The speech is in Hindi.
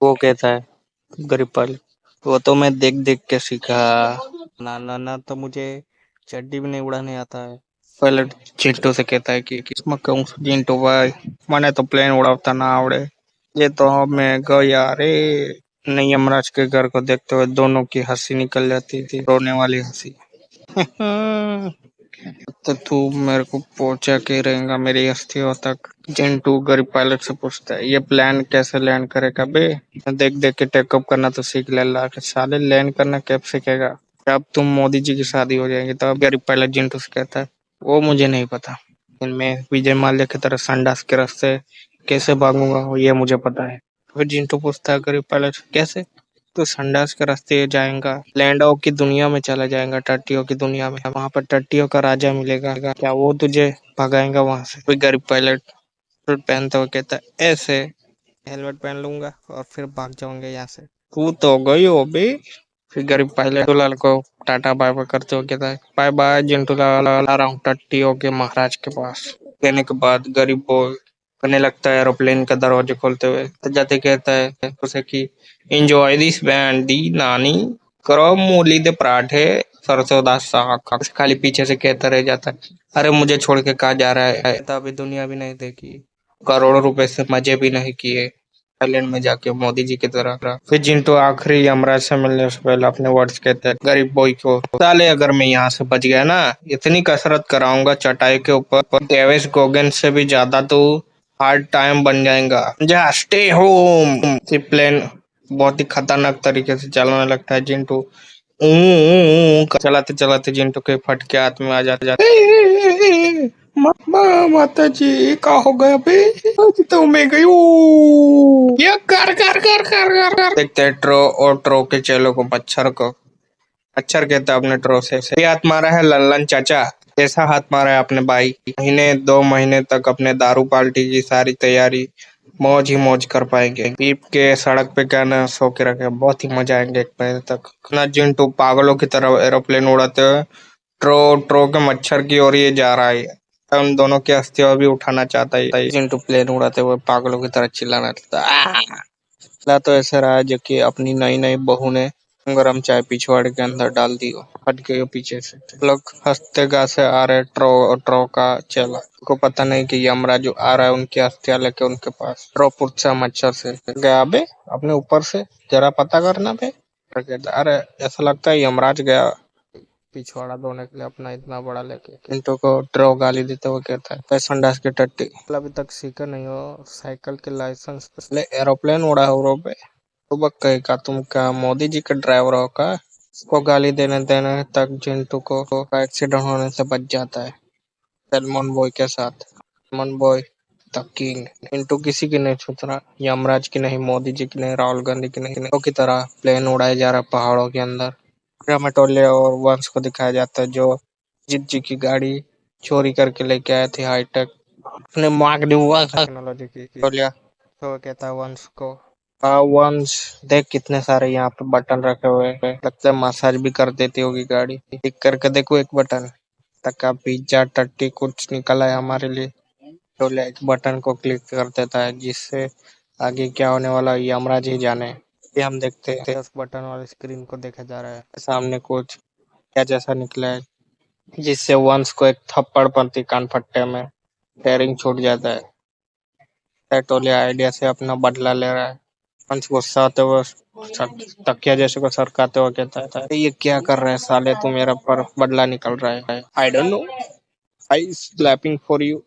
वो कहता है गरीब पाले। वो तो मैं देख देख के सीखा। ना ना ना, तो मुझे चड्डी भी नहीं उड़ाने आता है। पहले चिंटू से कहता है कि किस्म कहूँ चिंटू भाई, मैंने तो प्लेन उड़ाता ना आवड़े। ये तो मैं गया रे। नहीं, यमराज के घर को देखते हुए दोनों की हंसी निकल जाती थी, रोने वाली हंसी। तो तू मेरे को पहुंचा के रहेगा मेरी अस्थियों तक। चिंटू गरीब पायलट से पूछता है, ये प्लान कैसे लैंड करेगा बे? देख देख के टेकअप करना तो सीख ले, अल्लाह के साले लैंड करना कैब सीखेगा? अब तुम मोदी जी की शादी हो जाएगी तो। अब गरीब पायलट चिंटू से कहता है, वो मुझे नहीं पता, लेकिन मैं विजय माल्या की तरह संडास के रास्ते कैसे भागूंगा वो ये मुझे पता है। फिर चिंटू पूछता है गरीब पायलट कैसे? तो संडास के रास्ते जाएगा, लैंडो की दुनिया में चला जाएगा, टट्टियों की दुनिया में। वहां पर टट्टियों का राजा मिलेगा, क्या वो तुझे भगाएगा वहां से? कोई गरीब पायलट सूट पहनता हुआ कहता है, ऐसे हेलमेट पहन लूंगा और फिर भाग जाऊंगा यहाँ से। तू तो गई हो बे। फिर गरीब पायलट लाल को टाटा बाय बाय करते हुए कहता है, बाय बाय जिंटू लाल, आ रहा हूँ टट्टियों के महाराज के पास। कहने के बाद गरीब बॉय करने लगता है एरोप्लेन का दरवाजे खोलते हुए। तो जाते कहता है उसे कि एंजॉय दिस बैंड दी नानी, करो मूली दे पराठे, सरसों दा साग। खाली पीछे से कहता रह जाता है, अरे मुझे छोड़ के कहा जा रहा है, तो अभी दुनिया भी नहीं देखी, करोड़ों रुपए से मजे भी नहीं किए थाईलैंड में जाके मोदी जी की तरह। फिर जिंटू आखिरी यमराज से मिलने से पहले अपने वर्ड्स कहते हैं गरीब बॉय को, साले अगर मैं यहाँ से बच गया ना, इतनी कसरत कराऊंगा चटाई के ऊपर, डेविस गोगन से भी ज्यादा तो हार्ड टाइम बन जाएगा। जा स्टे होम। प्लेन बहुत ही खतरनाक तरीके से चलाने लगता है जिंटू। चलाते चलाते जिंटू के फटके हाथ में आ जाते। माता जी का हो गया बे? तो मैं गई ये कर कर कर कर कर कर देखते हैं ट्रो और ट्रो के चेलों को, मच्छर कहता है अपने ट्रो से, ये हाथ मारा है लल्लन चाचा, ऐसा हाथ मारा है अपने भाई। महीने 2 महीने तक अपने दारू पार्टी की सारी तैयारी मौज ही मौज कर पाएंगे, पीप के सड़क पे क्या ना सो के रखे, बहुत ही मजा आएंगे 1 महीने तक। ना जिंटू पागलों की तरह एरोप्लेन उड़ाते हुए ट्रो ट्रो के मच्छर की ओर ये जा रहा है। उन दोनों की अस्थियां भी उठाना चाहता है। जिंटू प्लेन उड़ाते हुए पागलों की तरह चिल्लाना लगता है। ला तो ऐसा रहा है जो कि अपनी नई नई बहू ने गरम चाय पिछवाड़े के अंदर डाल दी हो, हट गई हो पीछे से। लोग हंसते गासे आ रहे ट्रो ट्रो का चेला को पता नहीं कि यमराज जो आ रहा है उनकी अस्थियां लेके उनके पास। ट्रो पूछता मच्छर से, गया बे अपने ऊपर से जरा पता करना बे। अरे ऐसा लगता है यमराज गया पिछवाड़ा धोने के लिए अपना इतना बड़ा लेके। किंटू को ट्रो गाली देते हुए कहता है, "बे संडास की टट्टी, अभी तक सीखा नहीं हो साइकिल के लाइसेंस ले एरोप्लेन उड़ा हो रो बे। तो बक कहेगा तुम क्या मोदी जी के ड्राइवर हो का?" उसको गाली देने देने तक जिंटू को एक्सीडेंट होने से बच जाता है सलमान बॉय के साथ। Salman boy the king. Jintu किसी की नहीं छूता, यमराज की नहीं, मोदी जी की नहीं, राहुल गांधी की नहीं, की तरह प्लेन उड़ाए जा रहा है पहाड़ों के अंदर। रामाटोले और वंश को दिखाया जाता है जो जीत जी की गाड़ी चोरी करके लेके आए थे हाईटेक अपने मार्क हुआ टेक्नोलॉजी की टोलिया। तो कहता है वंश को, वंश देख कितने सारे यहाँ पे बटन रखे हुए हैं, लगता है मसाज भी कर देती होगी गाड़ी। टिक करके देखो एक बटन तक का पिज्जा टट्टी कुछ निकला है हमारे लिए। टोलिया एक बटन को क्लिक कर देता है जिससे आगे क्या होने वाला है यमराज ही जाने। ये हम देखते हैं 10 बटन वाली स्क्रीन को देखा जा रहा है, सामने कुछ क्या जैसा निकला है जिससे वंश को एक थप्पड़ पड़ती कान फट्टे में, टेयरिंग छूट जाता है। टोलिया आइडिया से अपना बदला ले रहा है। वंश गुस्सा आते हुए तकिया जैसे को सरकाते हुए कहता है, ये क्या कर रहे हैं साले, तू मेरा पर बदला निकल रहा है। I don't know, I slapping for you.